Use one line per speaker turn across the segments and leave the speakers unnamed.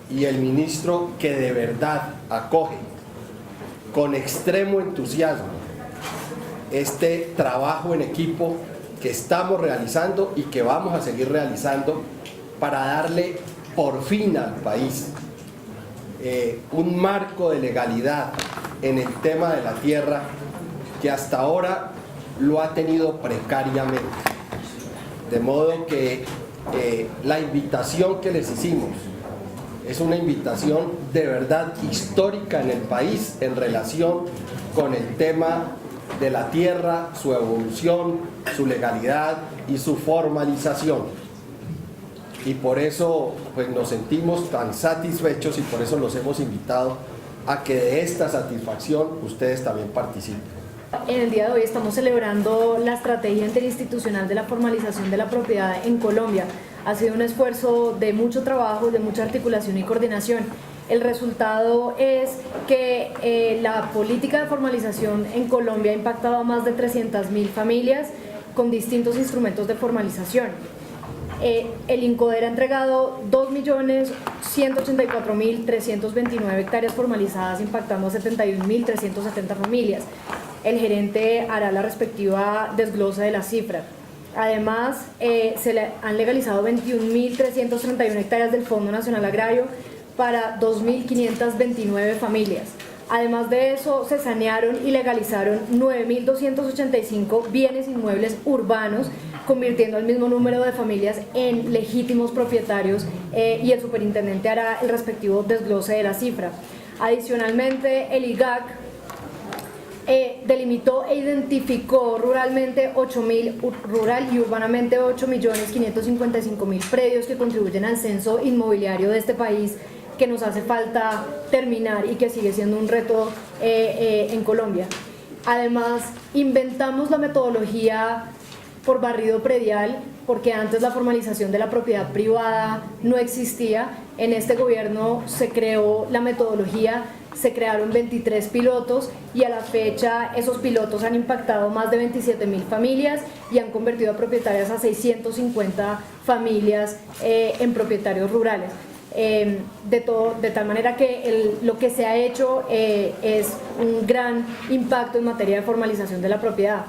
Y el ministro que de verdad acoge con extremo entusiasmo este trabajo en equipo que estamos realizando y que vamos a seguir realizando para darle por fin al país un marco de legalidad en el tema de la tierra que hasta ahora lo ha tenido precariamente. De modo que la invitación que les hicimos es una invitación de verdad histórica en el país en relación con el tema de la tierra, su evolución, su legalidad y su formalización. Y por eso pues, nos sentimos tan satisfechos y por eso los hemos invitado a que de esta satisfacción ustedes también participen.
En el día de hoy estamos celebrando la estrategia interinstitucional de la formalización de la propiedad en Colombia. Ha sido un esfuerzo de mucho trabajo, de mucha articulación y coordinación. El resultado es que la política de formalización en Colombia ha impactado a más de 300.000 familias con distintos instrumentos de formalización. El INCODER ha entregado 2.184.329 hectáreas formalizadas, impactando a 71.370 familias. El gerente hará la respectiva desglosa de las cifras. Además, se le han legalizado 21.331 hectáreas del Fondo Nacional Agrario para 2.529 familias. Además de eso, se sanearon y legalizaron 9.285 bienes inmuebles urbanos, convirtiendo al mismo número de familias en legítimos propietarios y el superintendente hará el respectivo desglose de la cifra. Adicionalmente, el IGAC delimitó e identificó rural y urbanamente 8.555.000 predios que contribuyen al censo inmobiliario de este país, que nos hace falta terminar y que sigue siendo un reto en Colombia. Además, inventamos la metodología por barrido predial, porque antes la formalización de la propiedad privada no existía. En este gobierno se creó la metodología, se crearon 23 pilotos y a la fecha esos pilotos han impactado más de 27.000 familias y han convertido a propietarias a 650 familias en propietarios rurales. De tal manera que lo que se ha hecho es un gran impacto en materia de formalización de la propiedad.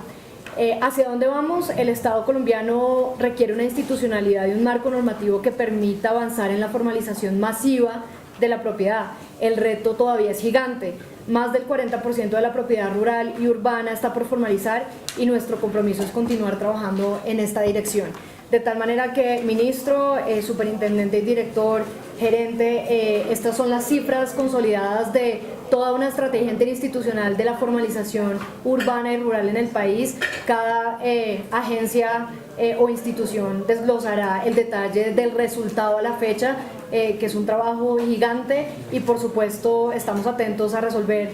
¿Hacia dónde vamos? El Estado colombiano requiere una institucionalidad y un marco normativo que permita avanzar en la formalización masiva de la propiedad. El reto todavía es gigante. Más del 40% de la propiedad rural y urbana está por formalizar y nuestro compromiso es continuar trabajando en esta dirección. De tal manera que ministro, superintendente y director, gerente, estas son las cifras consolidadas de toda una estrategia interinstitucional de la formalización urbana y rural en el país. Cada agencia o institución desglosará el detalle del resultado a la fecha, que es un trabajo gigante y por supuesto estamos atentos a resolver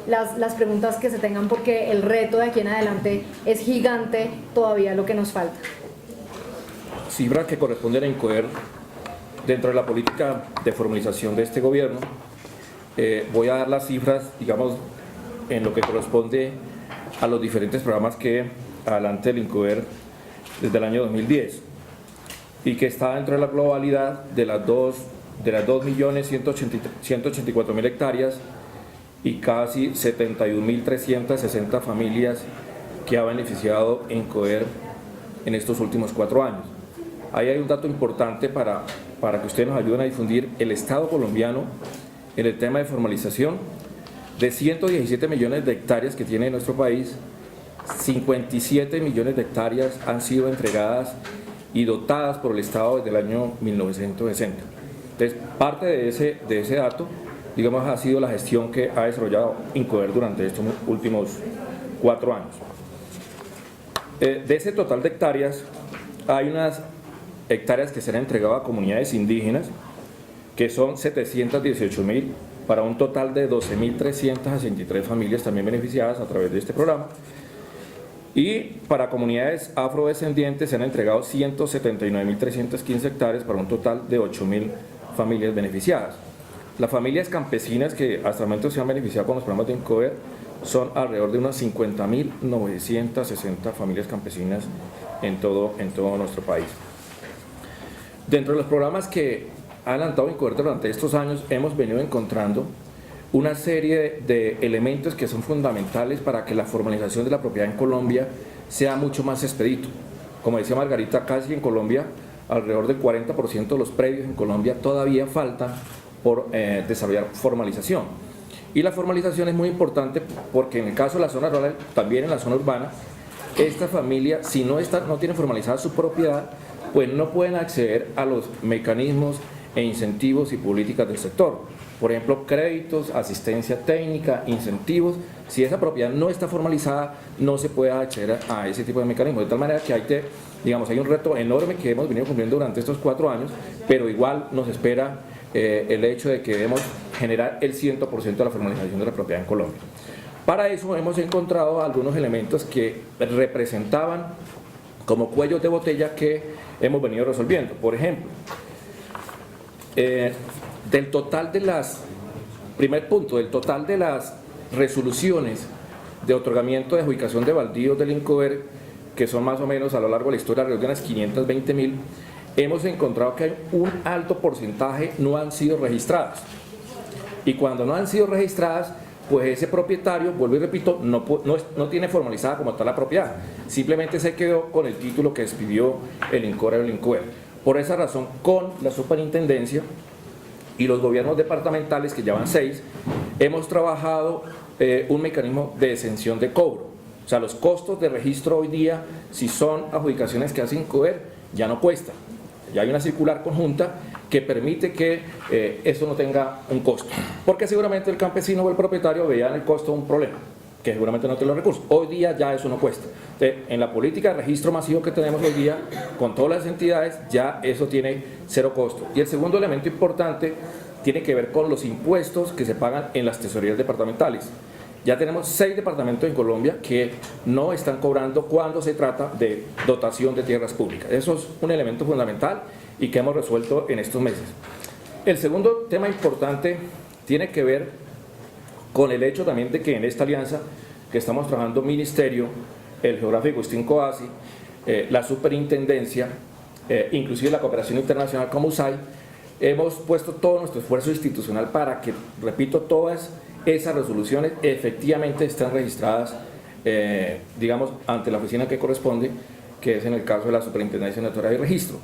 las preguntas que se tengan, porque el reto de aquí en adelante es gigante todavía lo que nos falta.
Cifras que corresponden a INCODER dentro de la política de formalización de este gobierno. Voy a dar las cifras, digamos, en lo que corresponde a los diferentes programas que adelante el INCODER desde el año 2010 y que está dentro de la globalidad de las 2.184.000 hectáreas y casi 71.360 familias que ha beneficiado INCODER en estos últimos 4 años. Ahí hay un dato importante para que ustedes nos ayuden a difundir. El Estado colombiano en el tema de formalización, de 117 millones de hectáreas que tiene nuestro país, 57 millones de hectáreas han sido entregadas y dotadas por el Estado desde el año 1960. Entonces, parte de ese dato, digamos, ha sido la gestión que ha desarrollado INCODER durante estos últimos 4 años. De ese total de hectáreas, hay unas hectáreas que se han entregado a comunidades indígenas, que son 718.000, para un total de 12.363 familias también beneficiadas a través de este programa. Y para comunidades afrodescendientes se han entregado 179.315 hectáreas para un total de 8.000 familias beneficiadas. Las familias campesinas que hasta el momento se han beneficiado con los programas de INCODER son alrededor de unas 50.960 familias campesinas en todo nuestro país. Dentro de los programas que ha adelantado Incoder durante estos años, hemos venido encontrando una serie de elementos que son fundamentales para que la formalización de la propiedad en Colombia sea mucho más expedito. Como decía Margarita, casi en Colombia, alrededor del 40% de los predios en Colombia todavía faltan por desarrollar formalización. Y la formalización es muy importante porque en el caso de la zona rural, también en la zona urbana, esta familia, si no tiene formalizada su propiedad, pues no pueden acceder a los mecanismos e incentivos y políticas del sector. Por ejemplo, créditos, asistencia técnica, incentivos. Si esa propiedad no está formalizada, no se puede acceder a ese tipo de mecanismos. De tal manera que hay un reto enorme que hemos venido cumpliendo durante estos 4 años, pero igual nos espera el hecho de que debemos generar el 100% de la formalización de la propiedad en Colombia. Para eso hemos encontrado algunos elementos que representaban como cuellos de botella que hemos venido resolviendo. Por ejemplo, del total de las resoluciones de otorgamiento de adjudicación de baldíos del Incoder, que son más o menos a lo largo de la historia alrededor de unas 520.000, hemos encontrado que un alto porcentaje no han sido registradas. Y cuando no han sido registradas, pues ese propietario, vuelvo y repito, no tiene formalizada como tal la propiedad, simplemente se quedó con el título que expidió el INCOR o el INCOER. Por esa razón, con la superintendencia y los gobiernos departamentales, que ya van 6, hemos trabajado un mecanismo de exención de cobro. O sea, los costos de registro hoy día, si son adjudicaciones que hace INCOER, ya no cuestan. Ya hay una circular conjunta que permite que eso no tenga un costo. Porque seguramente el campesino o el propietario veía en el costo un problema, que seguramente no tiene los recursos. Hoy día ya eso no cuesta. Entonces, en la política de registro masivo que tenemos hoy día, con todas las entidades, ya eso tiene 0 costo. Y el segundo elemento importante tiene que ver con los impuestos que se pagan en las tesorerías departamentales. Ya tenemos 6 departamentos en Colombia que no están cobrando cuando se trata de dotación de tierras públicas. Eso es un elemento fundamental y que hemos resuelto en estos meses. El segundo tema importante tiene que ver con el hecho también de que en esta alianza que estamos trabajando Ministerio, el Geográfico Agustín Coasi, la Superintendencia, inclusive la Cooperación Internacional como USAID, hemos puesto todo nuestro esfuerzo institucional para que, repito, todas esas resoluciones efectivamente están registradas, ante la oficina que corresponde, que es en el caso de la Superintendencia de Notaría y Registro.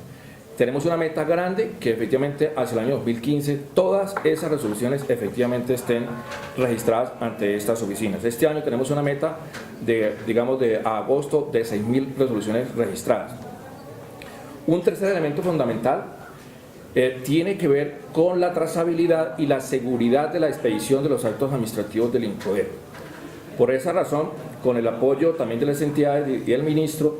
Tenemos una meta grande que efectivamente hacia el año 2015 todas esas resoluciones efectivamente estén registradas ante estas oficinas. Este año tenemos una meta de agosto de 6.000 resoluciones registradas. Un tercer elemento fundamental tiene que ver con la trazabilidad y la seguridad de la expedición de los actos administrativos del INCODER. Por esa razón, con el apoyo también de las entidades y del ministro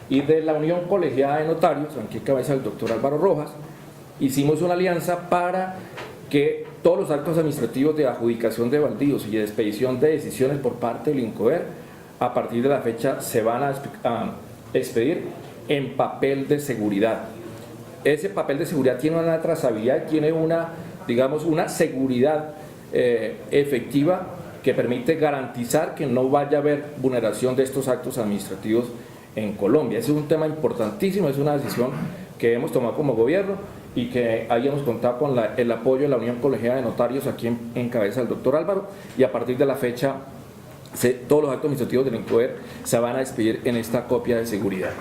y de la Unión Colegiada de Notarios, aquí cabeza el doctor Álvaro Rojas, hicimos una alianza para que todos los actos administrativos de adjudicación de baldíos y de expedición de decisiones por parte del INCODER, a partir de la fecha se van a expedir en papel de seguridad. Ese papel de seguridad tiene una trazabilidad, tiene una seguridad efectiva que permite garantizar que no vaya a haber vulneración de estos actos administrativos en Colombia. Ese es un tema importantísimo, es una decisión que hemos tomado como gobierno y que ahí hemos contado con el apoyo de la Unión Colegiada de Notarios, aquí en cabeza del doctor Álvaro, y a partir de la fecha todos los actos administrativos del INCODER se van a expedir en esta copia de seguridad.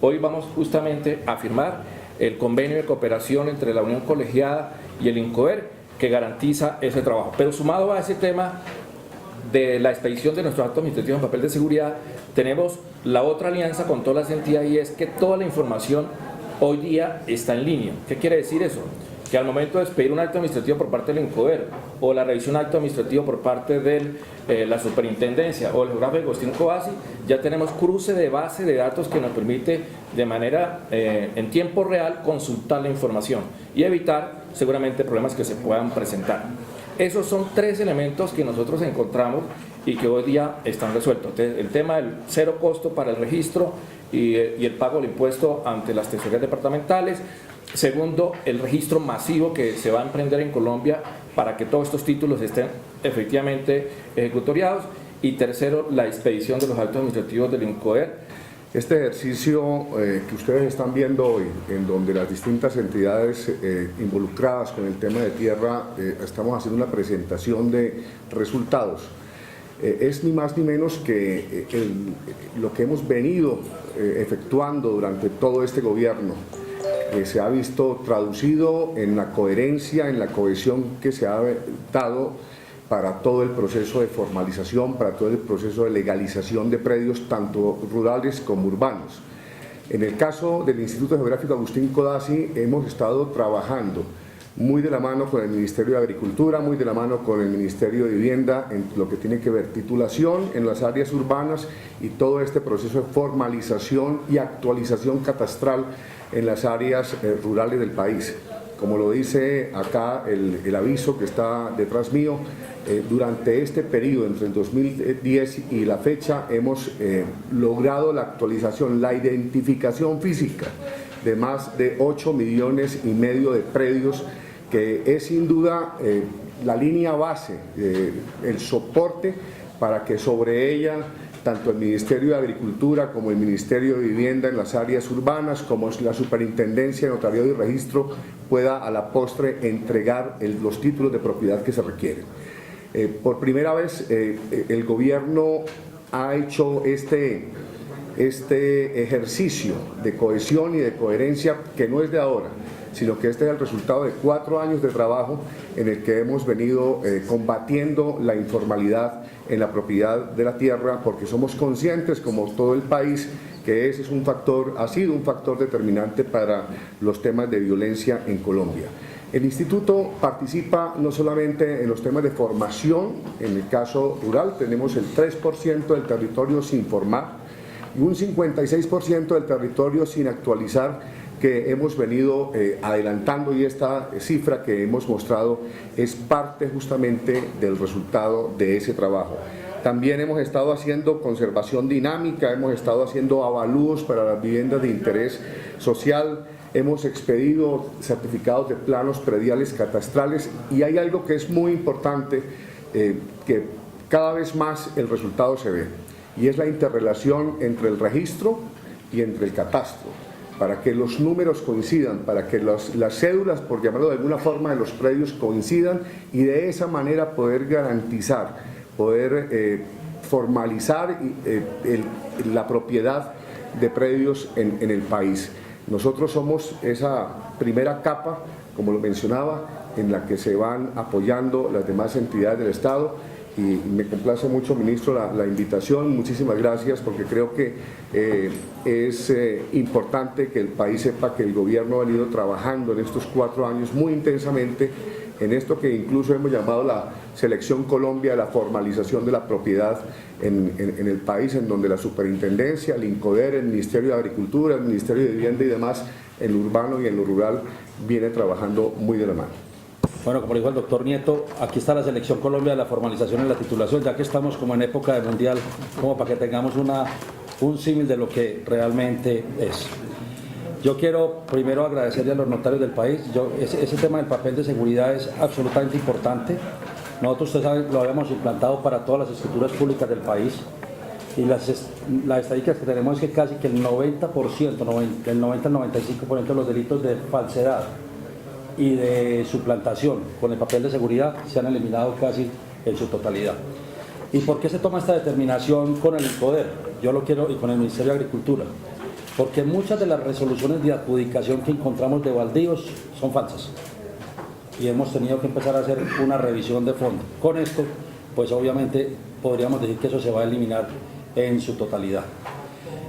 Hoy vamos justamente a firmar el convenio de cooperación entre la Unión Colegiada y el INCODER que garantiza ese trabajo. Pero sumado a ese tema de la expedición de nuestros actos administrativos en papel de seguridad, tenemos la otra alianza con todas las entidades y es que toda la información hoy día está en línea. ¿Qué quiere decir eso? Que al momento de expedir un acto administrativo por parte del INCODER o la revisión de un acto administrativo por parte de la Superintendencia o el Geográfico Agustín Coasi, ya tenemos cruce de base de datos que nos permite de manera en tiempo real consultar la información y evitar seguramente problemas que se puedan presentar. Esos son 3 elementos que nosotros encontramos y que hoy día están resueltos. Entonces, el tema del 0 costo para el registro y el pago del impuesto ante las tesorerías departamentales. Segundo, el registro masivo que se va a emprender en Colombia para que todos estos títulos estén efectivamente ejecutoriados. y tercero, la expedición de los actos administrativos del INCODER.
Este ejercicio que ustedes están viendo hoy, en donde las distintas entidades involucradas con el tema de tierra estamos haciendo una presentación de resultados, es ni más ni menos que lo que hemos venido efectuando durante todo este gobierno, que se ha visto traducido en la coherencia, en la cohesión que se ha dado para todo el proceso de formalización, para todo el proceso de legalización de predios, tanto rurales como urbanos. En el caso del Instituto Geográfico Agustín Codazzi, hemos estado trabajando muy de la mano con el Ministerio de Agricultura, muy de la mano con el Ministerio de Vivienda, en lo que tiene que ver titulación en las áreas urbanas y todo este proceso de formalización y actualización catastral en las áreas rurales del país. Como lo dice acá el aviso que está detrás mío, durante este periodo, entre el 2010 y la fecha, hemos logrado la actualización, la identificación física de más de 8,5 millones de predios, que es sin duda la línea base, el soporte para que sobre ella tanto el Ministerio de Agricultura como el Ministerio de Vivienda en las áreas urbanas, como la Superintendencia de Notariado y Registro, pueda a la postre entregar los títulos de propiedad que se requieren. Por primera vez el gobierno ha hecho este ejercicio de cohesión y de coherencia, que no es de ahora, sino que este es el resultado de 4 años de trabajo en el que hemos venido combatiendo la informalidad en la propiedad de la tierra, porque somos conscientes, como todo el país, que ese es un factor, ha sido un factor determinante para los temas de violencia en Colombia. El instituto participa no solamente en los temas de formación, en el caso rural tenemos el 3% del territorio sin formar y un 56% del territorio sin actualizar, que hemos venido adelantando, y esta cifra que hemos mostrado es parte justamente del resultado de ese trabajo. También hemos estado haciendo conservación dinámica, hemos estado haciendo avalúos para las viviendas de interés social, hemos expedido certificados de planos prediales catastrales, y hay algo que es muy importante, que cada vez más el resultado se ve, y es la interrelación entre el registro y entre el catastro, para que los números coincidan, para que las cédulas, por llamarlo de alguna forma, de los predios coincidan, y de esa manera poder garantizar, poder formalizar la propiedad de predios en el país. Nosotros somos esa primera capa, como lo mencionaba, en la que se van apoyando las demás entidades del Estado, y me complace mucho, ministro, la invitación. Muchísimas gracias, porque creo que es importante que el país sepa que el gobierno ha venido trabajando en estos 4 años muy intensamente en esto que incluso hemos llamado la Selección Colombia, la formalización de la propiedad en el país, en donde la Superintendencia, el INCODER, el Ministerio de Agricultura, el Ministerio de Vivienda y demás, en lo urbano y en lo rural, viene trabajando muy de la mano.
Bueno, como dijo el doctor Nieto, aquí está la Selección Colombia de la formalización y la titulación, ya que estamos como en época de mundial, como para que tengamos un símil de lo que realmente es. Yo quiero primero agradecerle a los notarios del país. Ese tema del papel de seguridad es absolutamente importante. Nosotros, ustedes saben, lo habíamos implantado para todas las escrituras públicas del país, y las estadísticas que tenemos es que casi que el 90%, el 90 al 95% de los delitos de falsedad y de suplantación con el papel de seguridad se han eliminado casi en su totalidad. ¿Y por qué se toma esta determinación con el INCODER? Yo lo quiero, y con el Ministerio de Agricultura, porque muchas de las resoluciones de adjudicación que encontramos de baldíos son falsas, y hemos tenido que empezar a hacer una revisión de fondo. Con esto, pues obviamente podríamos decir que eso se va a eliminar en su totalidad.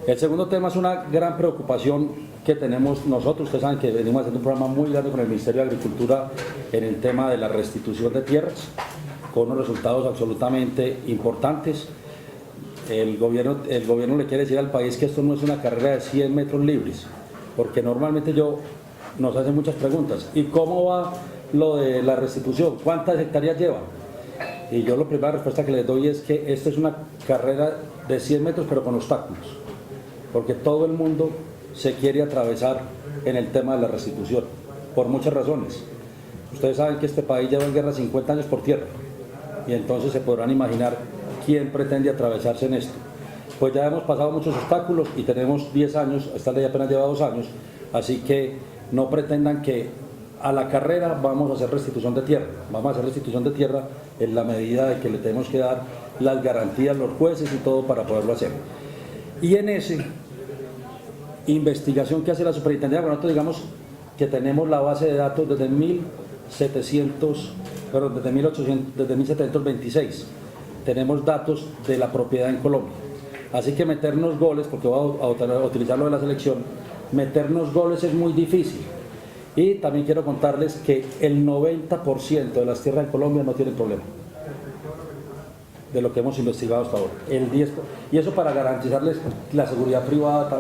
El segundo tema es una gran preocupación que tenemos nosotros. Ustedes saben que venimos haciendo un programa muy grande con el Ministerio de Agricultura en el tema de la restitución de tierras, con unos resultados absolutamente importantes. El gobierno le quiere decir al país que esto no es una carrera de 100 metros libres, porque normalmente nos hacen muchas preguntas. ¿Y cómo va lo de la restitución? ¿Cuántas hectáreas lleva? Y yo la primera respuesta que les doy es que esto es una carrera de 100 metros, pero con obstáculos, porque todo el mundo se quiere atravesar en el tema de la restitución, por muchas razones. Ustedes saben que este país lleva en guerra 50 años por tierra, y entonces se podrán imaginar quién pretende atravesarse en esto. Pues ya hemos pasado muchos obstáculos y tenemos 10 años, esta ley apenas lleva 2 años, así que no pretendan que a la carrera vamos a hacer restitución de tierra. Vamos a hacer restitución de tierra en la medida de que le tenemos que dar las garantías a los jueces y todo para poderlo hacer. Y en esa investigación que hace la superintendencia, bueno, nosotros digamos que tenemos la base de datos desde 1726, tenemos datos de la propiedad en Colombia. Así que meternos goles, porque voy a utilizar lo de la selección, meternos goles es muy difícil. Y también quiero contarles que el 90% de las tierras en Colombia no tienen problema, de lo que hemos investigado hasta ahora. El 10%, y eso para garantizarles la seguridad privada,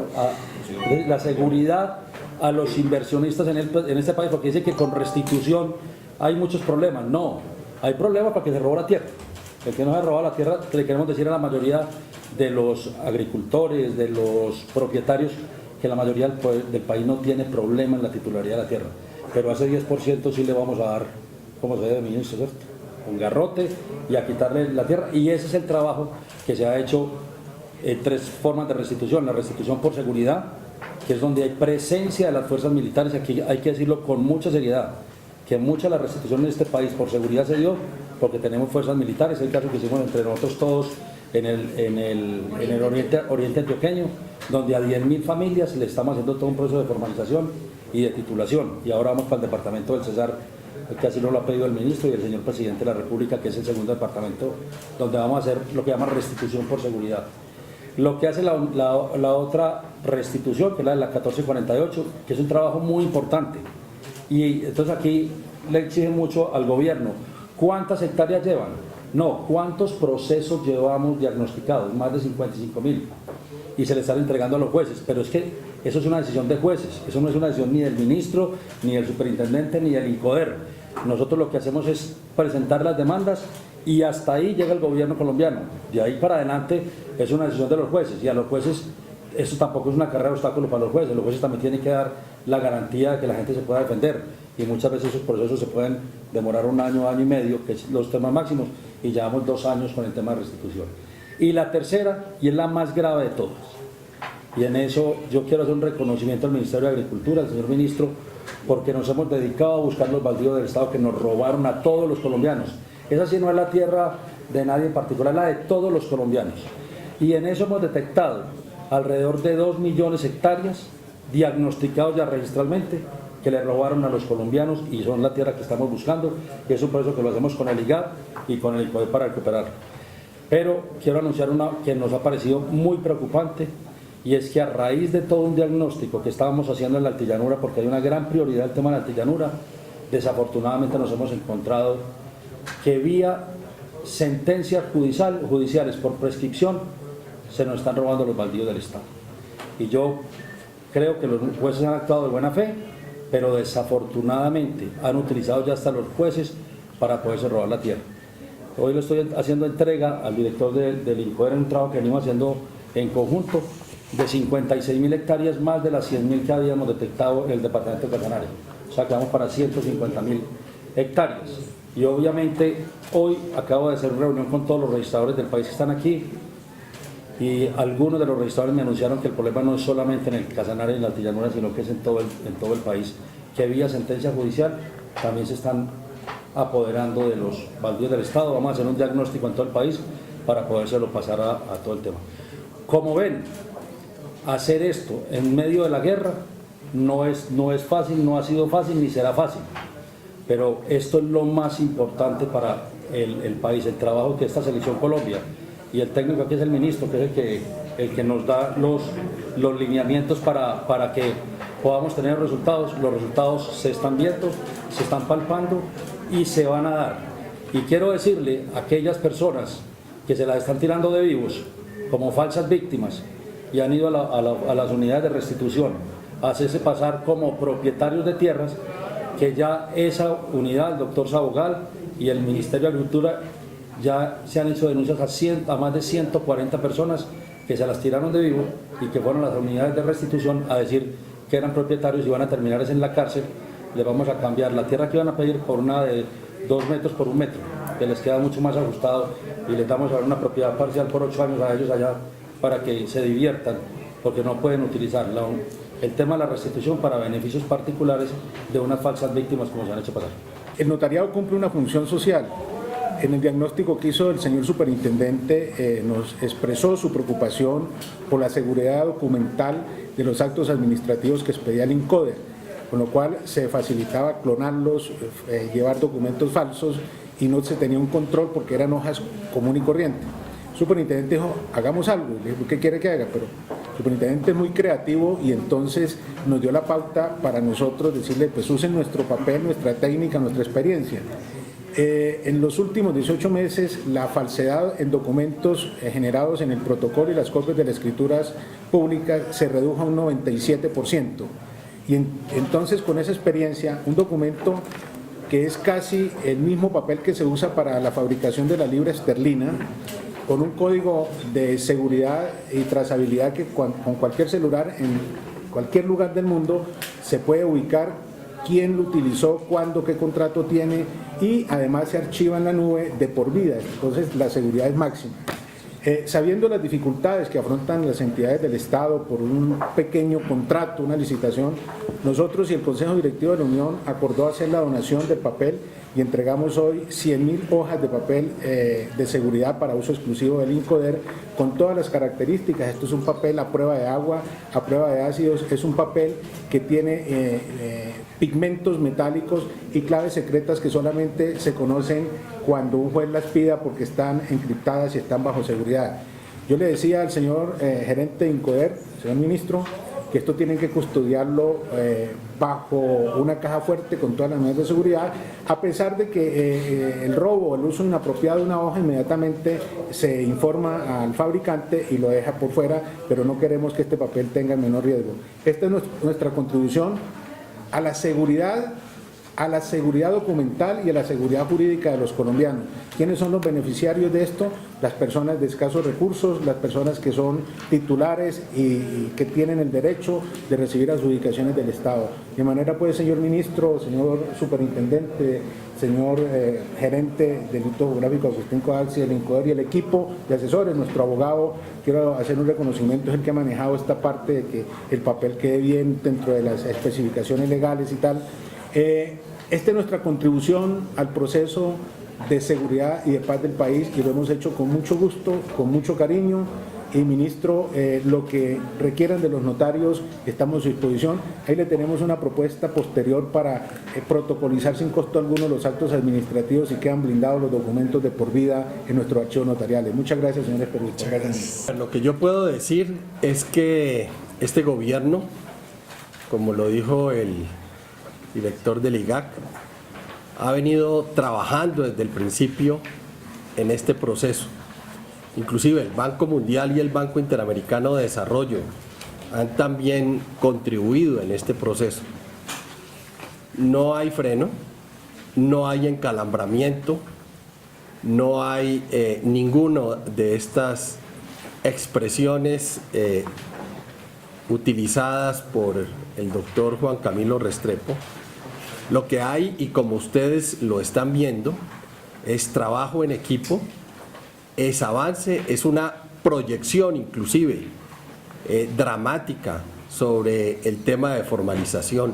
la seguridad a los inversionistas en este país, porque dice que con restitución hay muchos problemas. No, hay problemas para que se robó la tierra. El que no se robó la tierra, le queremos decir a la mayoría de los agricultores, de los propietarios, que la mayoría del país no tiene problema en la titularidad de la tierra, pero a ese 10% sí le vamos a dar, como se debe, ministro, ¿cierto?, un garrote y a quitarle la tierra. Y ese es el trabajo que se ha hecho en 3 formas de restitución: la restitución por seguridad, que es donde hay presencia de las fuerzas militares. Aquí hay que decirlo con mucha seriedad, que mucha de la restitución en este país por seguridad se dio porque tenemos fuerzas militares. El caso que hicimos entre nosotros todos en el oriente antioqueño, donde a 10.000 familias le estamos haciendo todo un proceso de formalización y de titulación. Y ahora vamos para el departamento del Cesar, que así nos lo ha pedido el ministro y el señor presidente de la República, que es el segundo departamento, donde vamos a hacer lo que llaman restitución por seguridad. Lo que hace la otra restitución, que es la de la 1448, que es un trabajo muy importante. Y entonces aquí le exigen mucho al gobierno. ¿Cuántas hectáreas llevan? No, ¿cuántos procesos llevamos diagnosticados? Más de 55.000. Y se le están entregando a los jueces. Pero es que eso es una decisión de jueces. Eso no es una decisión ni del ministro, ni del superintendente, ni del INCODER. Nosotros lo que hacemos es presentar las demandas y hasta ahí llega el gobierno colombiano. De ahí para adelante es una decisión de los jueces. Y a los jueces, eso tampoco es una carrera de obstáculos para los jueces. Los jueces también tienen que dar la garantía de que la gente se pueda defender. Y muchas veces esos procesos se pueden demorar 1 año, 1 año y medio, que es los temas máximos, y llevamos 2 años con el tema de restitución. Y la tercera, y es la más grave de todas, y en eso yo quiero hacer un reconocimiento al Ministerio de Agricultura, al señor ministro, porque nos hemos dedicado a buscar los baldíos del Estado que nos robaron a todos los colombianos. Esa sí no es la tierra de nadie en particular, es la de todos los colombianos. Y en eso hemos detectado alrededor de 2 millones de hectáreas diagnosticados ya registralmente, que le robaron a los colombianos, y son la tierra que estamos buscando, y es un proceso que lo hacemos con el IGAP y con el INCODER para recuperar. Pero quiero anunciar una que nos ha parecido muy preocupante, y es que a raíz de todo un diagnóstico que estábamos haciendo en la altillanura, porque hay una gran prioridad del tema de la altillanura, desafortunadamente nos hemos encontrado que vía sentencias judiciales por prescripción se nos están robando los baldíos del Estado. Y yo creo que los jueces han actuado de buena fe, pero desafortunadamente han utilizado ya hasta los jueces para poderse robar la tierra. Hoy le estoy haciendo entrega al director del INCODER en un trabajo que venimos haciendo en conjunto de 56.000 hectáreas más de las 100.000 que habíamos detectado en el departamento de Casanare. O sea que vamos para 150.000 hectáreas. Y obviamente hoy acabo de hacer una reunión con todos los registradores del país que están aquí, y algunos de los registradores me anunciaron que el problema no es solamente en el Casanare y en la altillanura, sino que es en todo el país, que vía sentencia judicial también se están apoderando de los baldíos del Estado. Vamos a hacer un diagnóstico en todo el país para podérselo pasar a todo el tema. Como ven, hacer esto en medio de la guerra no es fácil, no ha sido fácil ni será fácil, pero esto es lo más importante para el país, el trabajo que esta Selección Colombia y el técnico aquí es el ministro, que es el que nos da los lineamientos para que podamos tener resultados. Los resultados se están viendo, se están palpando y se van a dar. Y quiero decirle a aquellas personas que se las están tirando de vivos como falsas víctimas y han ido a las unidades de restitución a hacerse pasar como propietarios de tierras, que ya esa unidad, el doctor Sabogal y el Ministerio de Agricultura, ya se han hecho denuncias a más de 140 personas que se las tiraron de vivo y que fueron a las unidades de restitución a decir que eran propietarios y van a terminar en la cárcel. Les vamos a cambiar la tierra que iban a pedir por una de 2 metros por 1 metro. que les queda mucho más ajustado y les damos ahora una propiedad parcial por 8 años a ellos allá para que se diviertan, porque no pueden utilizar el tema de la restitución para beneficios particulares de unas falsas víctimas como se han hecho pasar.
El notariado cumple una función social. En el diagnóstico que hizo el señor superintendente nos expresó su preocupación por la seguridad documental de los actos administrativos que expedía el INCODER, con lo cual se facilitaba clonarlos, llevar documentos falsos y no se tenía un control porque eran hojas común y corriente. El superintendente dijo, hagamos algo. Le dije, ¿qué quiere que haga? Pero el superintendente es muy creativo y entonces nos dio la pauta para nosotros decirle, pues usen nuestro papel, nuestra técnica, nuestra experiencia. En los últimos 18 meses, la falsedad en documentos generados en el protocolo y las copias de las escrituras públicas se redujo a un 97%. Y entonces, con esa experiencia, un documento que es casi el mismo papel que se usa para la fabricación de la libra esterlina, con un código de seguridad y trazabilidad que con cualquier celular en cualquier lugar del mundo se puede ubicar quién lo utilizó, cuándo, qué contrato tiene y además se archiva en la nube de por vida, entonces la seguridad es máxima. Sabiendo las dificultades que afrontan las entidades del Estado por un pequeño contrato, una licitación, nosotros y el Consejo Directivo de la Unión acordó hacer la donación del papel y entregamos hoy 100.000 hojas de papel de seguridad para uso exclusivo del INCODER con todas las características. Esto es un papel a prueba de agua, a prueba de ácidos, es un papel que tiene pigmentos metálicos y claves secretas que solamente se conocen cuando un juez las pida porque están encriptadas y están bajo seguridad. Yo le decía al señor gerente de INCODER, señor ministro, que esto tienen que custodiarlo bajo una caja fuerte con todas las medidas de seguridad, a pesar de que el robo o el uso inapropiado de una hoja inmediatamente se informa al fabricante y lo deja por fuera, pero no queremos que este papel tenga el menor riesgo. Esta es nuestra contribución a la seguridad documental y a la seguridad jurídica de los colombianos. ¿Quiénes son los beneficiarios de esto? Las personas de escasos recursos, las personas que son titulares y que tienen el derecho de recibir adjudicaciones del Estado. De manera pues, señor ministro, señor superintendente, señor gerente del Instituto Geográfico Agustín Codaxi, del INCODER y el equipo de asesores, nuestro abogado, quiero hacer un reconocimiento, es el que ha manejado esta parte de que el papel quede bien dentro de las especificaciones legales y tal. Esta es nuestra contribución al proceso de seguridad y de paz del país y lo hemos hecho con mucho gusto, con mucho cariño y ministro, lo que requieran de los notarios estamos a su disposición. Ahí le tenemos una propuesta posterior para protocolizar sin costo alguno los actos administrativos y quedan blindados los documentos de por vida en nuestros archivos notariales. Muchas gracias, señores periodistas.
Lo que yo puedo decir es que este gobierno, como lo dijo el director del IGAC, ha venido trabajando desde el principio en este proceso. Inclusive el Banco Mundial y el Banco Interamericano de Desarrollo han también contribuido en este proceso. No hay freno, no hay encalambramiento, no hay ninguna de estas expresiones utilizadas por el doctor Juan Camilo Restrepo. Lo que hay, y como ustedes lo están viendo, es trabajo en equipo, es avance, es una proyección inclusive dramática sobre el tema de formalización.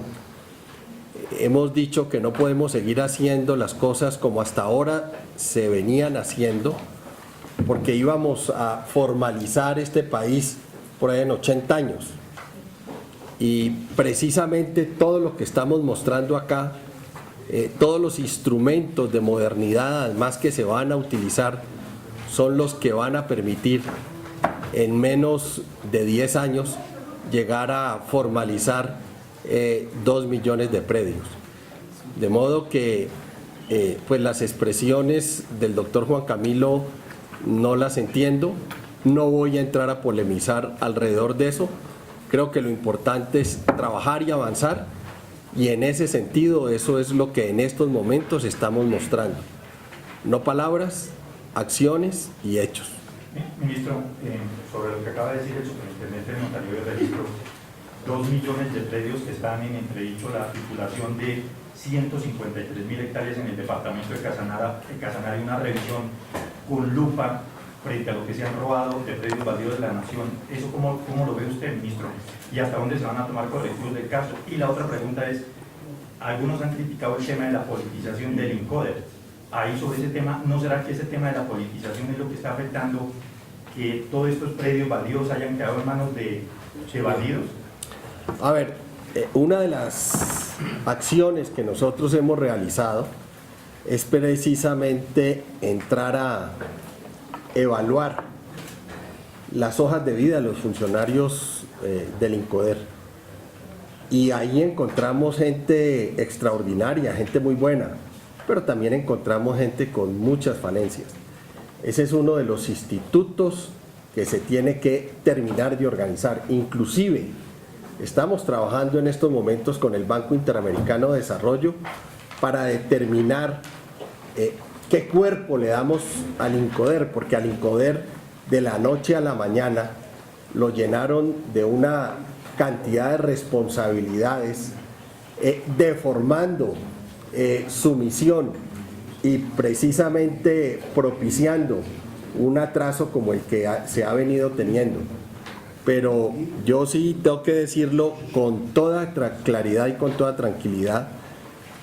Hemos dicho que no podemos seguir haciendo las cosas como hasta ahora se venían haciendo, porque íbamos a formalizar este país por ahí en 80 años. Y precisamente todo lo que estamos mostrando acá, todos los instrumentos de modernidad además que se van a utilizar, son los que van a permitir en menos de 10 años llegar a formalizar 2 millones de predios. De modo que pues las expresiones del doctor Juan Camilo no las entiendo, no voy a entrar a polemizar alrededor de eso. Creo que lo importante es trabajar y avanzar, y en ese sentido eso es lo que en estos momentos estamos mostrando. No palabras, acciones y hechos.
Ministro, sobre lo que acaba de decir el superintendente del Notario de Registro, 2 millones de predios que están en entredicho la titulación de 153.000 hectáreas en el departamento de Casanare, una revisión con lupa frente a lo que se han robado de predios baldíos de la nación. ¿Eso cómo lo ve usted, ministro? ¿Y hasta dónde se van a tomar correctivos del caso? Y la otra pregunta es, algunos han criticado el tema de la politización del INCODER. Ahí sobre ese tema, ¿no será que ese tema de la politización es lo que está afectando que todos estos predios baldíos hayan quedado en manos de bandidos?
A ver, una de las acciones que nosotros hemos realizado es precisamente entrar a evaluar las hojas de vida de los funcionarios del INCODER, y ahí encontramos gente extraordinaria, gente muy buena, pero también encontramos gente con muchas falencias. Ese es uno de los institutos que se tiene que terminar de organizar. Inclusive estamos trabajando en estos momentos con el Banco Interamericano de Desarrollo para determinar qué cuerpo le damos al INCODER, porque al INCODER de la noche a la mañana lo llenaron de una cantidad de responsabilidades, deformando su misión y precisamente propiciando un atraso como el que se ha venido teniendo. Pero yo sí tengo que decirlo con toda claridad y con toda tranquilidad,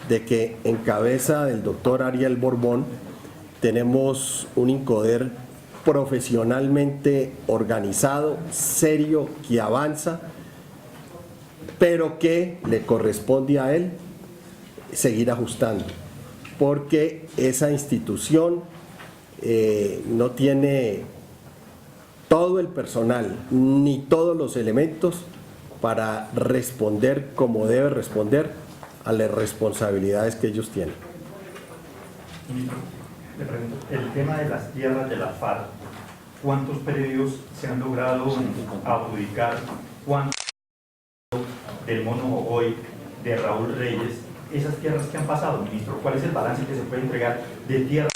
de que en cabeza del doctor Ariel Borbón tenemos un INCODER profesionalmente organizado, serio, que avanza, pero que le corresponde a él seguir ajustando, porque esa institución no tiene todo el personal ni todos los elementos para responder como debe responder a las responsabilidades que ellos tienen.
Le pregunto, el tema de las tierras de la FARC, ¿cuántos predios se han logrado adjudicar? ¿Cuántos del Mono Jojoy, de Raúl Reyes? Esas tierras que han pasado, ministro, ¿cuál es el balance que se puede entregar de tierras?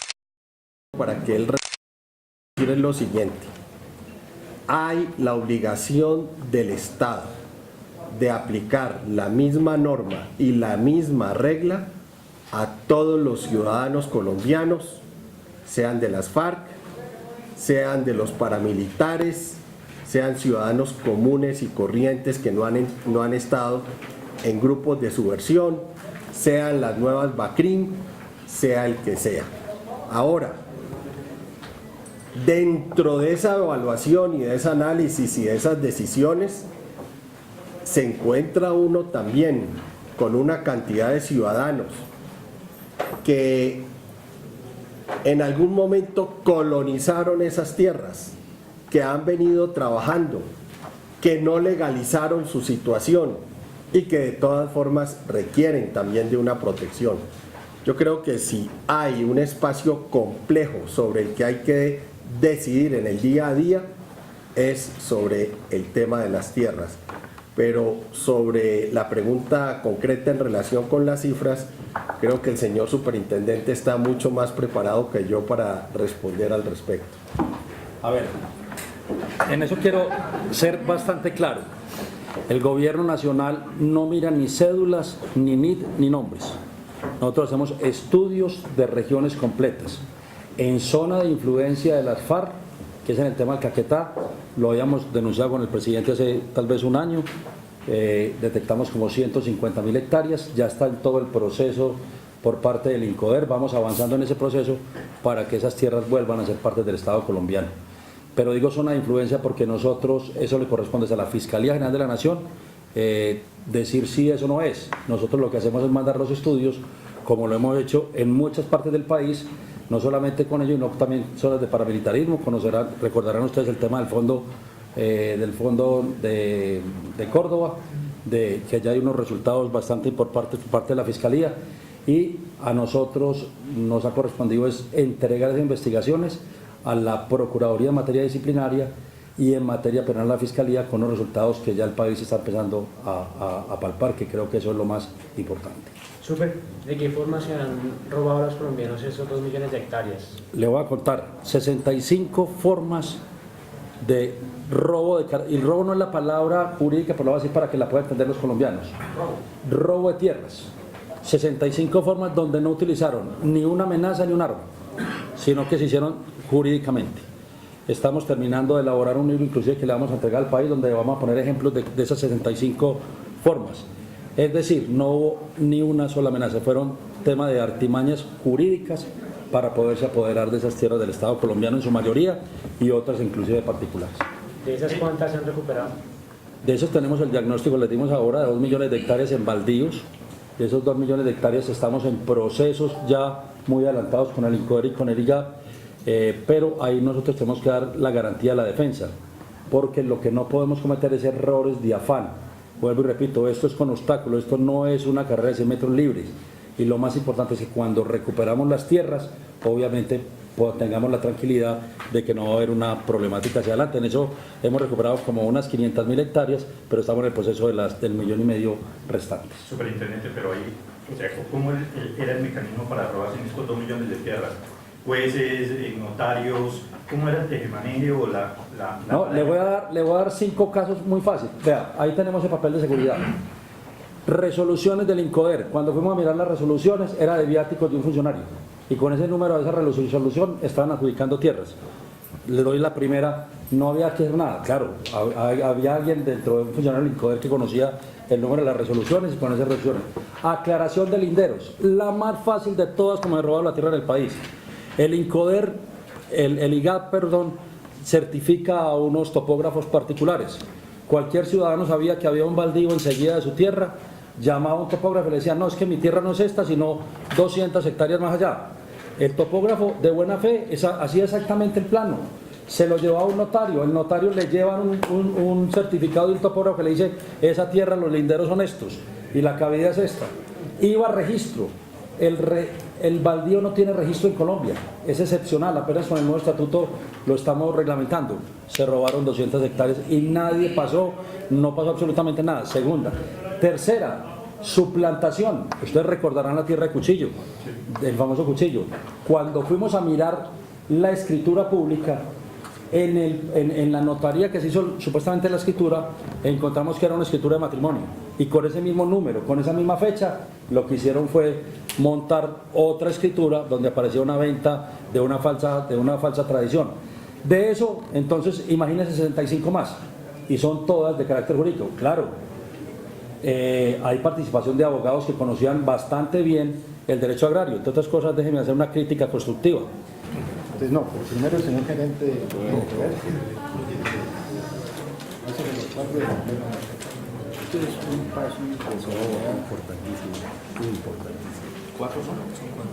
Para que él retire lo siguiente: hay la obligación del Estado de aplicar la misma norma y la misma regla a todos los ciudadanos colombianos, sean de las FARC, sean de los paramilitares, sean ciudadanos comunes y corrientes que no han estado en grupos de subversión, sean las nuevas BACRIM, sea el que sea. Ahora, dentro de esa evaluación y de ese análisis y de esas decisiones, se encuentra uno también con una cantidad de ciudadanos que en algún momento colonizaron esas tierras, que han venido trabajando, que no legalizaron su situación y que de todas formas requieren también de una protección. Yo creo que si hay un espacio complejo sobre el que hay que decidir en el día a día, es sobre el tema de las tierras. Pero sobre la pregunta concreta en relación con las cifras, creo que el señor superintendente está mucho más preparado que yo para responder al respecto.
A ver, en eso quiero ser bastante claro. El gobierno nacional no mira ni cédulas, ni NID, ni nombres. Nosotros hacemos estudios de regiones completas. En zona de influencia de las FARC, que es en el tema del Caquetá, lo habíamos denunciado con el presidente hace tal vez un año, detectamos como 150.000 hectáreas, ya está en todo el proceso por parte del INCODER, vamos avanzando en ese proceso para que esas tierras vuelvan a ser parte del Estado colombiano. Pero digo zona de influencia porque nosotros, eso le corresponde a la Fiscalía General de la Nación, decir si eso no es. Nosotros lo que hacemos es mandar los estudios, como lo hemos hecho en muchas partes del país, no solamente con ellos, sino también zonas de paramilitarismo. Recordarán ustedes el tema del fondo de Córdoba, que ya hay unos resultados bastante por parte de la Fiscalía, y a nosotros nos ha correspondido es entregar esas investigaciones a la Procuraduría en materia disciplinaria y en materia penal a la Fiscalía, con los resultados que ya el país está empezando a palpar, que creo que eso es lo más importante.
Super, ¿de qué forma se han robado a los colombianos esos 2 millones de hectáreas?
Le voy a contar 65 formas de robo, y el robo no es la palabra jurídica, pero lo voy a decir para que la puedan entender los colombianos. Robo de tierras. 65 formas donde no utilizaron ni una amenaza ni un arma, sino que se hicieron jurídicamente. Estamos terminando de elaborar un libro inclusive que le vamos a entregar al país donde vamos a poner ejemplos de esas 65 formas. Es decir, no hubo ni una sola amenaza, fueron temas de artimañas jurídicas para poderse apoderar de esas tierras del Estado colombiano en su mayoría y otras inclusive particulares.
¿De esas cuántas se han recuperado?
De esos tenemos el diagnóstico, les dimos ahora, de 2 millones de hectáreas en baldíos. De esos 2 millones de hectáreas estamos en procesos ya muy adelantados con el INCODER y con el IGAP, pero ahí nosotros tenemos que dar la garantía a la defensa, porque lo que no podemos cometer es errores de afán. Vuelvo y repito, esto es con obstáculos, esto no es una carrera de 100 metros libres. Y lo más importante es que cuando recuperamos las tierras, obviamente tengamos la tranquilidad de que no va a haber una problemática hacia adelante. En eso hemos recuperado como unas 500.000 hectáreas, pero estamos en el proceso del 1,5 millones restantes.
Superintendente, pero ahí, o sea, ¿cómo era el mecanismo para robarse en estos 2 millones de tierras? Jueces, notarios, ¿cómo era el tejemaneje o la
No, le voy a dar 5 casos muy fáciles. Vea, ahí tenemos el papel de seguridad. Resoluciones del INCODER. Cuando fuimos a mirar las resoluciones, era de viáticos de un funcionario. Y con ese número de esa resolución estaban adjudicando tierras. Le doy la primera, no había que hacer nada. Claro, había alguien dentro de un funcionario del INCODER que conocía el número de las resoluciones y con esas resoluciones. Aclaración de linderos. La más fácil de todas, como he robado la tierra del país. El INCODER, el IGAP, perdón, certifica a unos topógrafos particulares. Cualquier ciudadano sabía que había un baldío enseguida de su tierra, llamaba a un topógrafo y le decía, no, es que mi tierra no es esta, sino 200 hectáreas más allá. El topógrafo de buena fe hacía exactamente el plano, se lo llevaba a un notario, el notario le lleva un certificado de un topógrafo que le dice, esa tierra, los linderos son estos, y la cavidad es esta. Iba a registro. El baldío no tiene registro en Colombia, es excepcional, apenas con el nuevo estatuto lo estamos reglamentando. Se robaron 200 hectáreas y nadie pasó, no pasó absolutamente nada. Segunda. Tercera, suplantación. Ustedes recordarán la tierra de Cuchillo, el famoso Cuchillo. Cuando fuimos a mirar la escritura pública, en la notaría que se hizo supuestamente la escritura, encontramos que era una escritura de matrimonio. Y con ese mismo número, con esa misma fecha, lo que hicieron fue montar otra escritura donde aparecía una venta de una falsa tradición. De eso, entonces, imagínense 65 más. Y son todas de carácter jurídico. Claro, hay participación de abogados que conocían bastante bien el derecho agrario. Entre otras cosas, déjenme hacer una crítica constructiva.
Entonces, no, primero el señor gerente. Esto es un paso importantísimo, muy importantísimo. ¿Cuatro son? Son cuatro.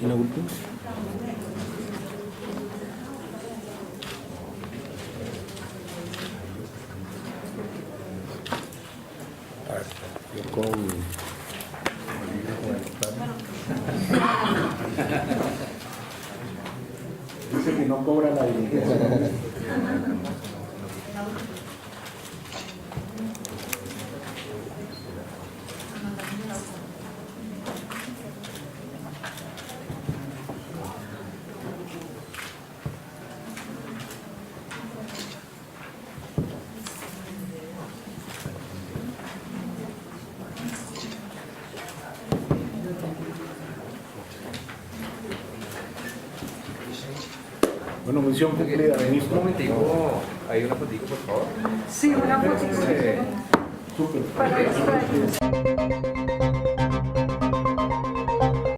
¿Y la última? A ver, yo con... Dice que no cobra la diligencia. Bueno, misión cumplida, ministro.
Un momentico, hay una fotico, por favor.
Sí, una fotico.
Súper.
Para los